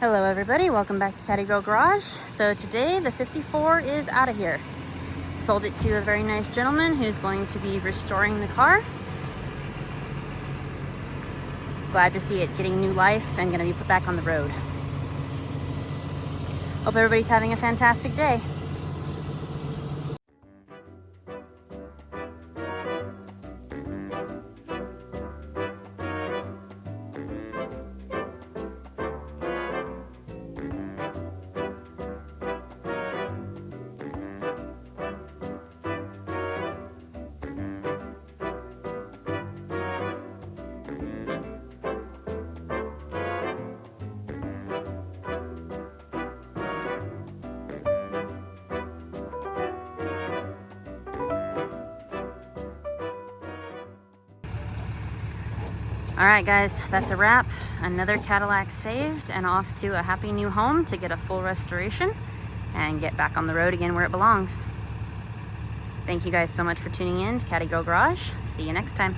Hello everybody, welcome back to Caddy Girl Garage. So today the 54 is out of here. Sold it to a very nice gentleman who's going to be restoring the car. Glad to see it getting new life and going to be put back on the road. Hope everybody's having a fantastic day. All right guys, that's a wrap. Another Cadillac saved and off to a happy new home to get a full restoration and get back on the road again where it belongs. Thank you guys so much for tuning in to Caddy Girl Garage. See you next time.